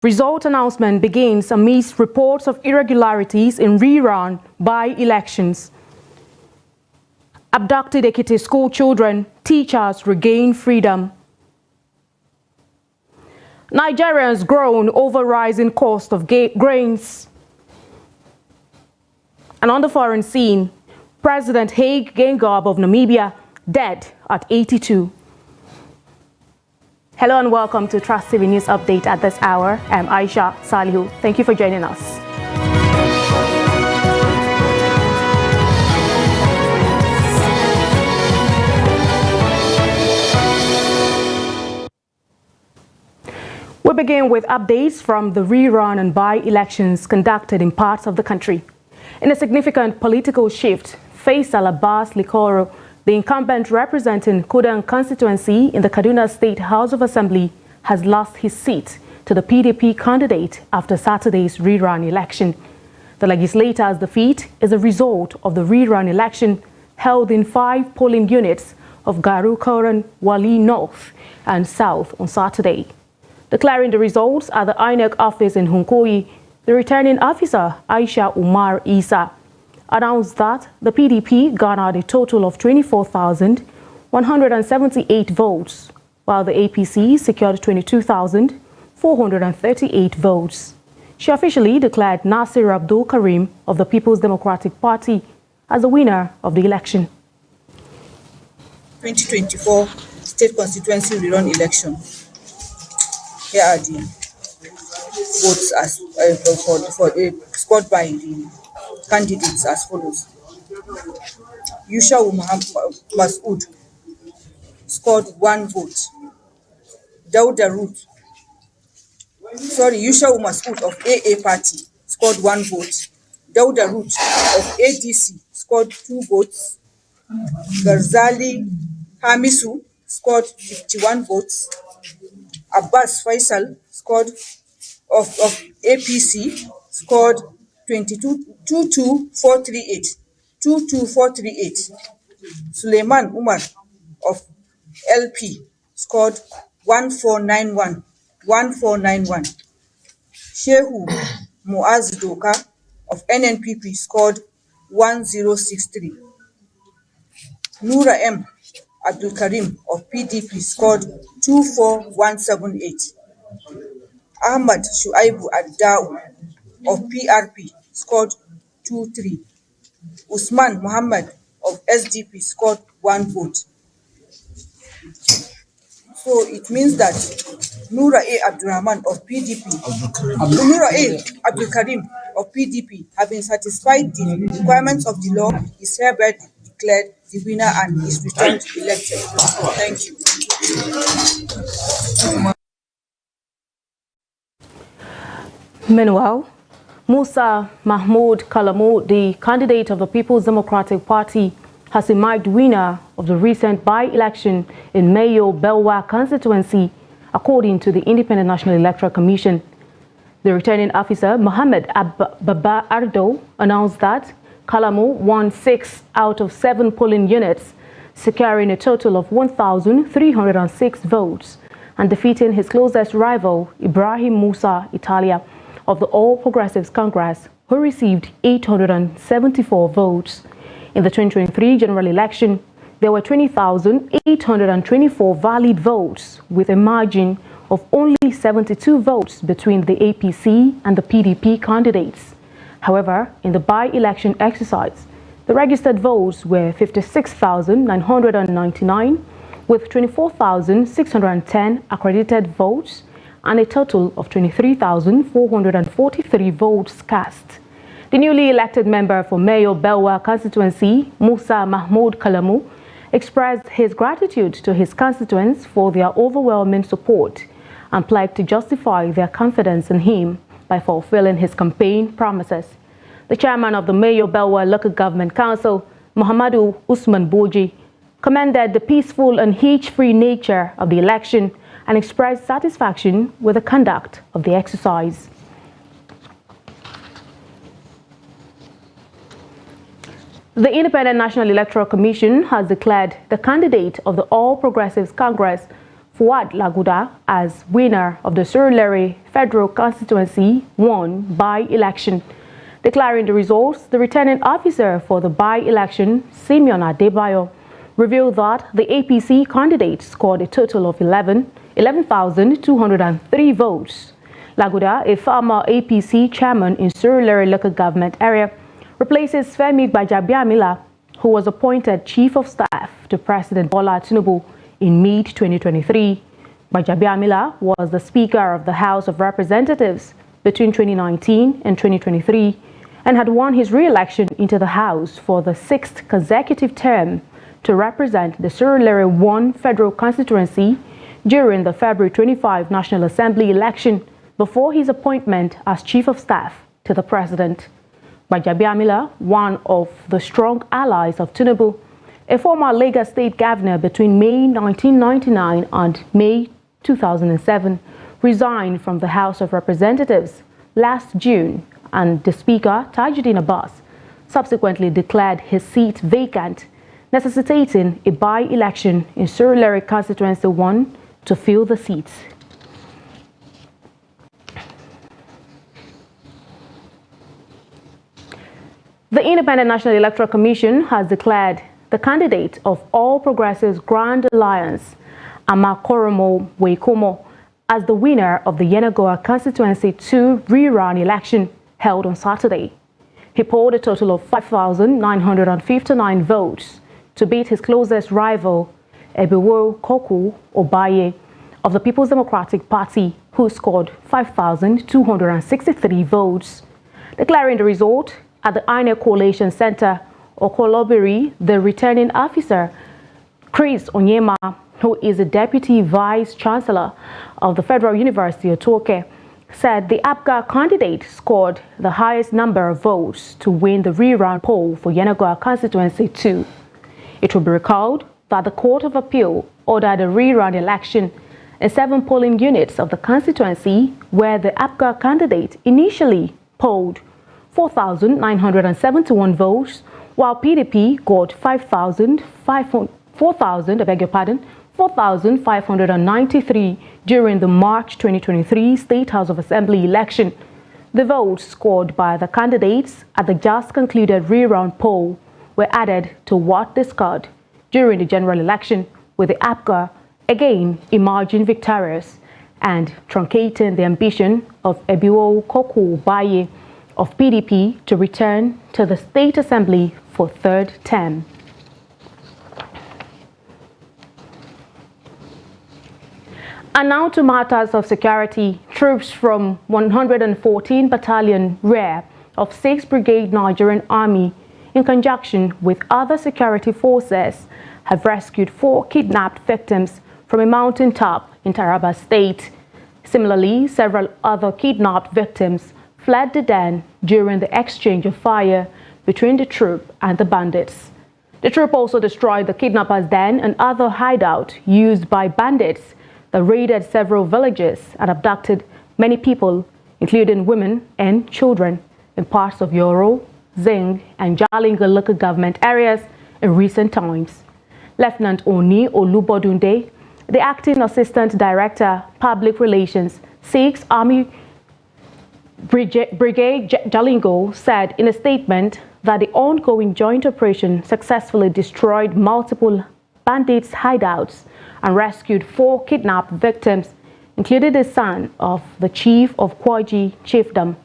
Result announcement begins amidst reports of irregularities in rerun by-elections. Abducted Ekiti school children, teachers regain freedom. Nigerians groan over rising cost of grains. And on the foreign scene, President Hage Geingob of Namibia dead at 82. Hello and welcome to Trust TV News Update at this hour. I'm Aisha Salihu. Thank you for joining us. We begin with updates from the rerun and by-elections conducted in parts of the country. In a significant political shift, Faisal Abbas Likoro, the incumbent representing Kudan constituency in the Kaduna State House of Assembly, has lost his seat to the PDP candidate after Saturday's rerun election. The legislator's defeat is a result of the rerun election held in 5 polling units of Garu Koran, Wali North and South on Saturday. Declaring the results at the INEC office in Hunkoyi, the returning officer, Aisha Umar Isa, announced that the PDP garnered a total of 24,178 votes, while the APC secured 22,438 votes. She officially declared Nasir Abdul Karim of the People's Democratic Party as the winner of the election. 2024 State Constituency Rerun Election. Here are the votes as scored by the candidates as follows. Yusha Masood scored 1 vote. Yusha Masood of AA Party scored 1 vote. Dauda Root of ADC scored 2 votes. Garzali Hamisu scored 51 votes. Abbas Faisal scored of APC scored 22438. Suleiman Umar of LP scored 1491. Shehu Muaz Doka of NNPP scored 1063. Nura M. Abdul Karim of PDP scored 24178. Ahmad Shuaibu Addao of PRP scored 23. Usman Muhammad of SDP scored 1 vote. So it means that Nura A. Abdurrahman of PDP, Nura A. Abdul Karim of PDP, having satisfied the requirements of the law, is hereby declared the winner and is returned elected. Thank you. Meanwhile, Musa Mahmoud Kalamu, the candidate of the People's Democratic Party, has emerged winner of the recent by-election in Mayo Belwa constituency, according to the Independent National Electoral Commission. The returning officer, Mohammed Baba Ardo, announced that Kalamu won 6 out of 7 polling units, securing a total of 1,306 votes and defeating his closest rival, Ibrahim Musa Italia, of the All Progressives Congress, who received 874 votes. In the 2023 general election, there were 20,824 valid votes, with a margin of only 72 votes between the APC and the PDP candidates. However, in the by-election exercise, the registered votes were 56,999, with 24,610 accredited votes and a total of 23,443 votes cast. The newly elected member for Mayo Belwa constituency, Musa Mahmoud Kalamu, expressed his gratitude to his constituents for their overwhelming support and pledged to justify their confidence in him by fulfilling his campaign promises. The chairman of the Mayo Belwa Local Government Council, Muhammadu Usman Boji, commended the peaceful and hitch-free nature of the election and expressed satisfaction with the conduct of the exercise. The Independent National Electoral Commission has declared the candidate of the All Progressives Congress Fuad Laguda as winner of the Surulere Federal Constituency 1 by-election. Declaring the results, the returning officer for the by-election, Simeon Adebayo, revealed that the APC candidate scored a total of 11,203 votes. Laguda, a former APC chairman in Surulere local government area, replaces Femi Gbajabiamila, who was appointed Chief of Staff to President Bola Tinubu in mid-2023. Gbajabiamila was the Speaker of the House of Representatives between 2019 and 2023 and had won his re-election into the House for the 6th consecutive term to represent the Surulere 1 federal constituency during the February 25 National Assembly election before his appointment as Chief of Staff to the President. Gbajabiamila, one of the strong allies of Tinubu, a former Lagos State governor between May 1999 and May 2007, resigned from the House of Representatives last June, and the Speaker, Tajuddin Abbas, subsequently declared his seat vacant, necessitating a by-election in Surulere Constituency 1 to fill the seats. The Independent National Electoral Commission has declared the candidate of All Progressives Grand Alliance, Amakoromo Weikomo, as the winner of the Yenagoa Constituency 2 rerun election held on Saturday. He polled a total of 5,959 votes to beat his closest rival, Ebewo Koku Obaye, of the People's Democratic Party, who scored 5,263 votes. Declaring the result at the INEC Coalition Center, Okolobiri, the returning officer, Chris Onyema, who is the Deputy Vice Chancellor of the Federal University of Toke, said the APGA candidate scored the highest number of votes to win the rerun poll for Yenagoa Constituency 2. It will be recalled that the Court of Appeal ordered a rerun election in 7 polling units of the constituency where the APGA candidate initially polled 4,971 votes, while PDP got 4,593 during the March 2023 State House of Assembly election. The votes scored by the candidates at the just concluded rerun poll were added to what they scored during the general election, with the APGA again emerging victorious and truncating the ambition of Ebewo Koku Baye of PDP to return to the State Assembly for 3rd term. And now to matters of security. Troops from 114 Battalion Rear of 6th Brigade Nigerian Army, in conjunction with other security forces, have rescued 4 kidnapped victims from a mountaintop in Taraba State. Similarly, several other kidnapped victims fled the den during the exchange of fire between the troop and the bandits. The troop also destroyed the kidnappers' den and other hideout used by bandits that raided several villages and abducted many people, including women and children, in parts of Yoro, Zing, and Jalingo local government areas in recent times. Lieutenant Oni Olubodunde, the Acting Assistant Director, Public Relations, 6th Army Brigade Jalingo, said in a statement that the ongoing joint operation successfully destroyed multiple bandits' hideouts and rescued 4 kidnapped victims, including the son of the chief of Kwaji Chiefdom.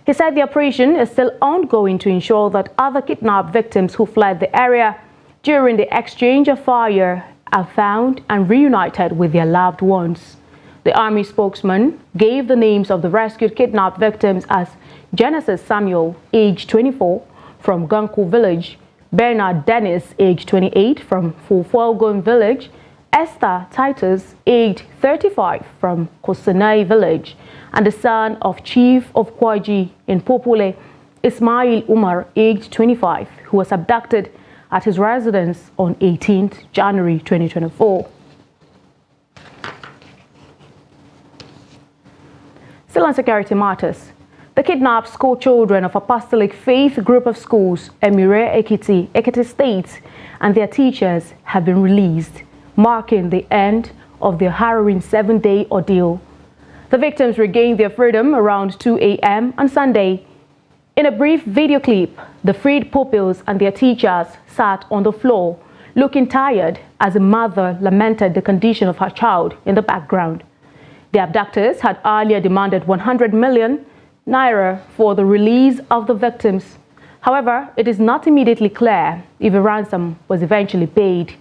He said the operation is still ongoing to ensure that other kidnapped victims who fled the area during the exchange of fire are found and reunited with their loved ones. The Army spokesman gave the names of the rescued kidnapped victims as Genesis Samuel, age 24, from Ganku village, Bernard Dennis, age 28, from Fulfolgon village, Esther Titus, age 35, from Kosanai village, and the son of Chief of Kwaji in Popule, Ismail Umar, age 25, who was abducted at his residence on 18th January 2024. Still on security matters, the kidnapped school children of Apostolic Faith Group of Schools, Abducted Ekiti, Ekiti State, and their teachers have been released, marking the end of their harrowing 7-day ordeal. The victims regained their freedom around 2 a.m. on Sunday. In a brief video clip, the freed pupils and their teachers sat on the floor, looking tired as a mother lamented the condition of her child in the background. The abductors had earlier demanded 100 million naira for the release of the victims. However, it is not immediately clear if a ransom was eventually paid.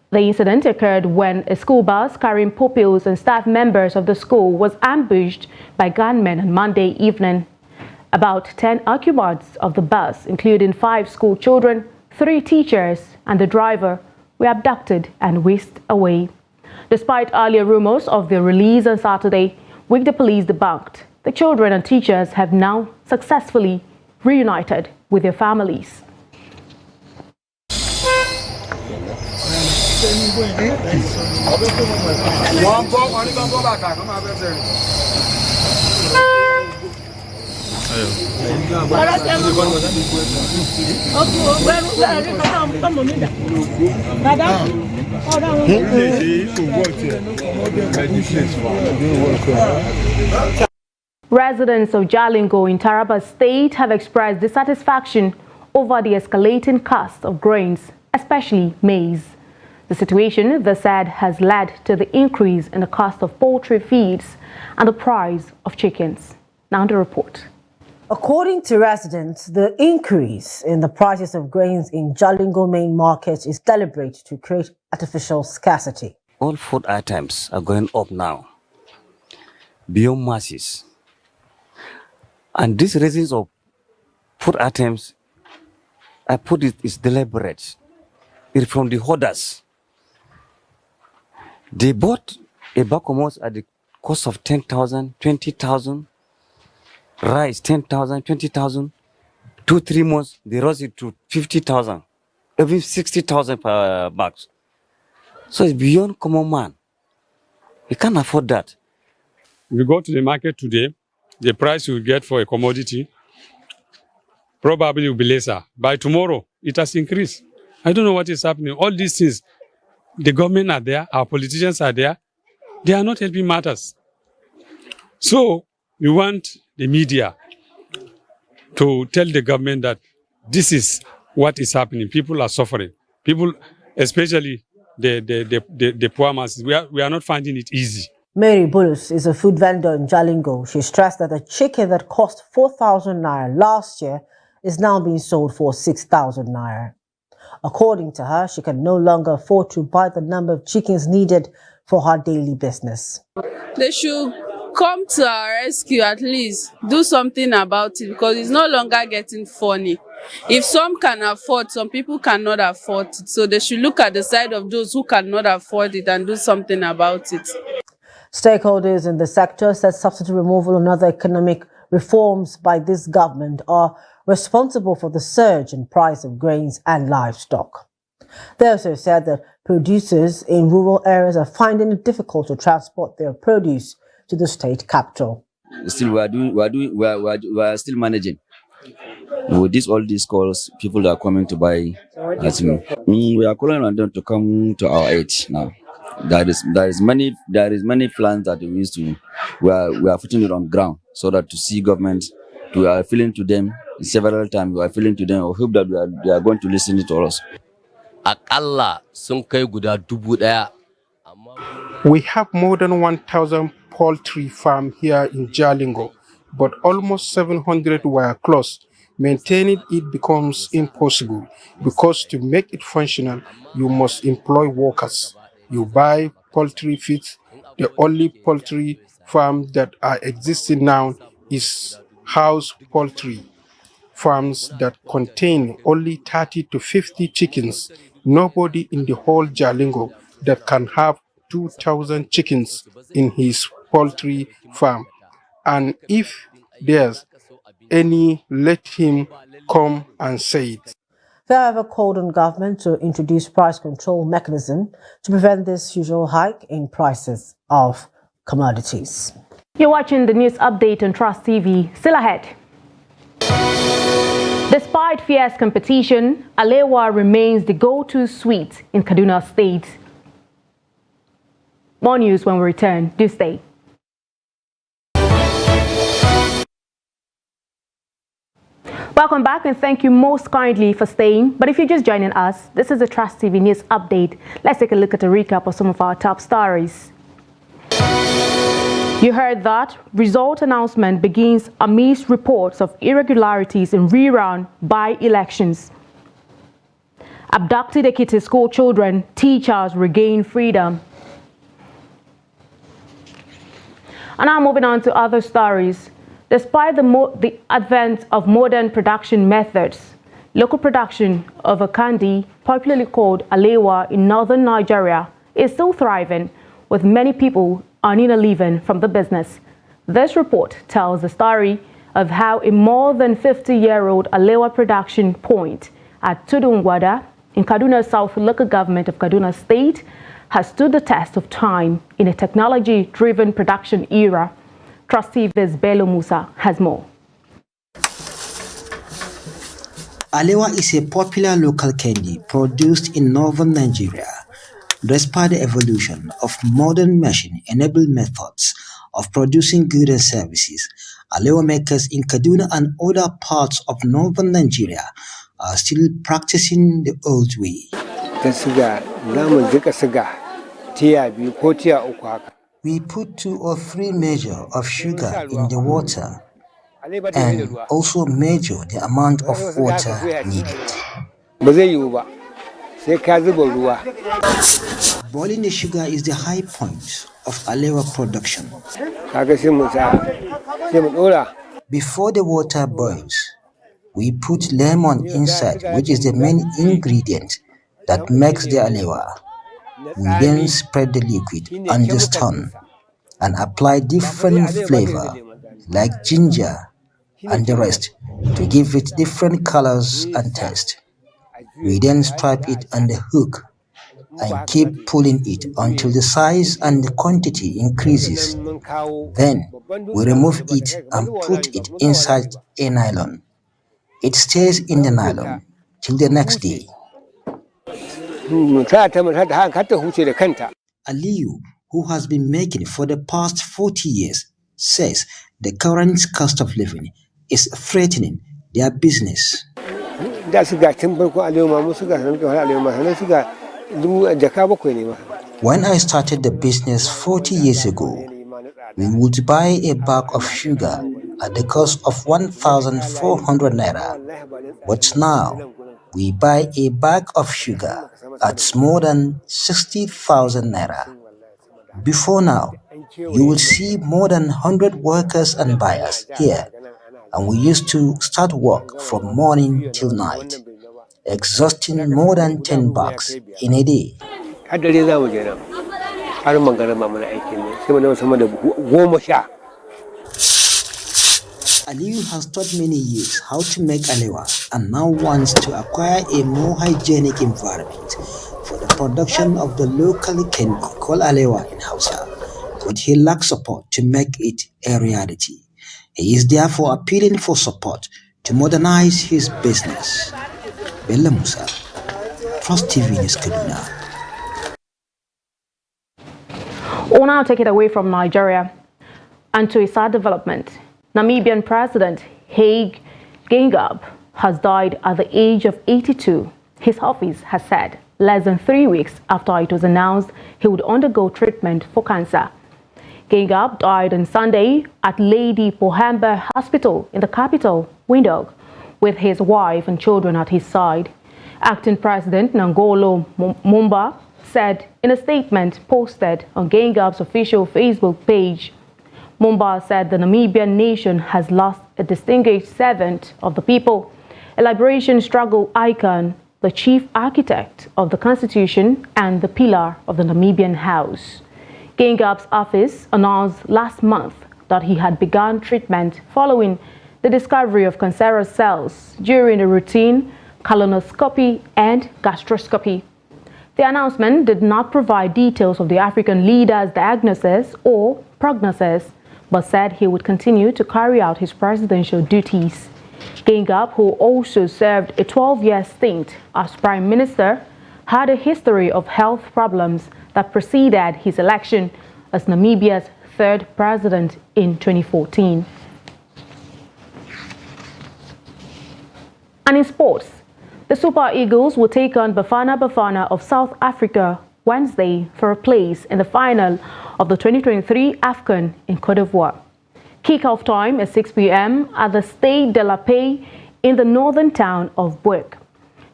The incident occurred when a school bus carrying pupils and staff members of the school was ambushed by gunmen on Monday evening. About 10 occupants of the bus, including 5 school children, 3 teachers, and the driver, were abducted and whisked away. Despite earlier rumors of their release on Saturday, which the police debunked, the children and teachers have now successfully reunited with their families. Residents of Jalingo in Taraba State have expressed dissatisfaction over the escalating cost of grains, especially maize. The situation, they said, has led to the increase in the cost of poultry feeds and the price of chickens. Now the report. According to residents, the increase in the prices of grains in Jalingo main market is deliberate to create artificial scarcity. All food items are going up now, beyond masses. And this raising of food items, I put it is deliberate. It's from the hoarders. They bought a bag of maize at the cost of 10,000, 20,000. Rice, 10,000, 20,000. 2-3 months, they raised it to 50,000, even 60,000 per bag. So it's beyond common man. You can't afford that. If you go to the market today, the price you get for a commodity probably will be lesser. By tomorrow, it has increased. I don't know what is happening. All these things, the government are there, our politicians are there. They are not helping matters. So we want the media to tell the government that this is what is happening. People are suffering. People, especially the poor masses, we are not finding it easy. Mary Bulus is a food vendor in Jalingo. She stressed that a chicken that cost 4,000 naira last year is now being sold for 6,000 naira. According to her, she can no longer afford to buy the number of chickens needed for her daily business. They should come to our rescue, at least do something about it, because it's no longer getting funny. If some can afford, some people cannot afford it. So they should look at the side of those who cannot afford it and do something about it. Stakeholders in the sector said subsidy removal and other economic reforms by this government are responsible for the surge in price of grains and livestock. They also said that producers in rural areas are finding it difficult to transport their produce to the state capital. Still, we are still managing. With all these calls, people that are coming to buy. We are calling on them to come to our aid now. There is many plans that we used to. We are putting it on ground so that to see government, we are appealing to them several times. We are appealing to them. I hope that they are going to listen to us. We have more than 1,000 poultry farms here in Jalingo, but almost 700 were closed. Maintaining it becomes impossible because to make it functional, you must employ workers. You buy poultry feed. The only poultry farm that are existing now is house poultry farms that contain only 30 to 50 chickens. Nobody in the whole Jalingo that can have 2,000 chickens in his poultry farm. And if there's any, let him come and say it. They have called on government to introduce price control mechanism to prevent this usual hike in prices of commodities. You're watching the news update on Trust TV. Still ahead. Despite fierce competition, Alewa remains the go-to sweet in Kaduna State. More news when we return. Do stay. Welcome back and thank you most kindly for staying. But if you're just joining us, this is the Trust TV News Update. Let's take a look at a recap of some of our top stories. You heard that result announcement begins amidst reports of irregularities in rerun by-elections. Abducted Ekiti school children, teachers regain freedom. And now moving on to other stories. Despite the advent of modern production methods, local production of a candy, popularly called alewa in northern Nigeria, is still thriving, with many people earning a living from the business. This report tells the story of how a more than 50-year-old alewa production point at Tudungwada in Kaduna South local government of Kaduna State has stood the test of time in a technology-driven production era. Trust TV's Bello Musa has more. Alewa is a popular local candy produced in northern Nigeria. Despite the evolution of modern machine-enabled methods of producing goods and services, alewa makers in Kaduna and other parts of northern Nigeria are still practicing the old way. We put 2 or 3 measures of sugar in the water and also measure the amount of water needed. Boiling the sugar is the high point of alewa production. Before the water boils, we put lemon inside, which is the main ingredient that makes the alewa. We then spread the liquid on the stone and apply different flavor like ginger and the rest to give it different colors and taste. We then strap it on the hook and keep pulling it until the size and the quantity increases. Then we remove it and put it inside a nylon. It stays in the nylon till the next day. Aliyu, who has been making for the past 40 years, says the current cost of living is threatening their business. When I started the business 40 years ago, we would buy a bag of sugar at the cost of 1,400 naira. But now, we buy a bag of sugar at more than 60,000 naira. Before now, you will see more than 100 workers and buyers here, and we used to start work from morning till night, exhausting more than 10 bucks in a day. Aliyu has taught many youths how to make alewa and now wants to acquire a more hygienic environment for the production of the local candy called alewa in Hausa, but he lacks support to make it a reality. He is therefore appealing for support to modernize his business. Bello Musa, Trust TV News Kaduna. We'll now take it away from Nigeria and to a sad development. Namibian President Hage Geingob has died at the age of 82. His office has said less than 3 weeks after it was announced he would undergo treatment for cancer. Geingob died on Sunday at Lady Pohamba Hospital in the capital, Windhoek, with his wife and children at his side. Acting President Nangolo Mumba said in a statement posted on Geingob's official Facebook page. Mumba said the Namibian nation has lost a distinguished servant of the people, a liberation struggle icon, the chief architect of the constitution and the pillar of the Namibian House. Geingob's office announced last month that he had begun treatment following the discovery of cancerous cells during a routine colonoscopy and gastroscopy. The announcement did not provide details of the African leader's diagnosis or prognosis, but said he would continue to carry out his presidential duties. Geingob, who also served a 12-year stint as prime minister, had a history of health problems that preceded his election as Namibia's third president in 2014. And in sports, the Super Eagles will take on Bafana Bafana of South Africa Wednesday for a place in the final of the 2023 AFCON in Cote d'Ivoire. Kickoff time is 6 p.m. at the Stade de la Paix in the northern town of Bourg.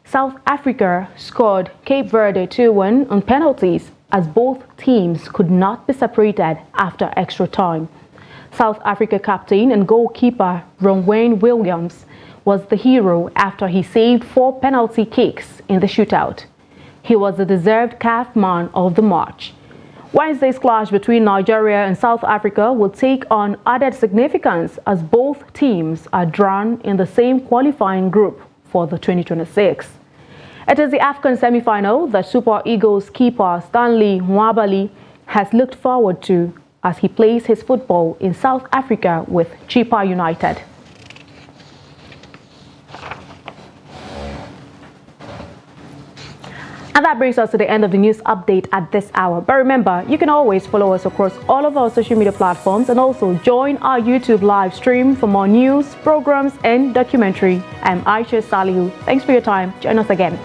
South Africa scored Cape Verde 2-1 on penalties as both teams could not be separated after extra time. South Africa captain and goalkeeper Ronwen Williams was the hero after he saved 4 penalty kicks in the shootout. He was the deserved CAF man of the match. Wednesday's clash between Nigeria and South Africa will take on added significance as both teams are drawn in the same qualifying group for the 2026. It is the AFCON semi-final that Super Eagles keeper Stanley Nwabali has looked forward to as he plays his football in South Africa with Chippa United. And that brings us to the end of the news update at this hour. But remember, you can always follow us across all of our social media platforms and also join our YouTube live stream for more news, programs, and documentary. I'm Aisha Salihu. Thanks for your time. Join us again.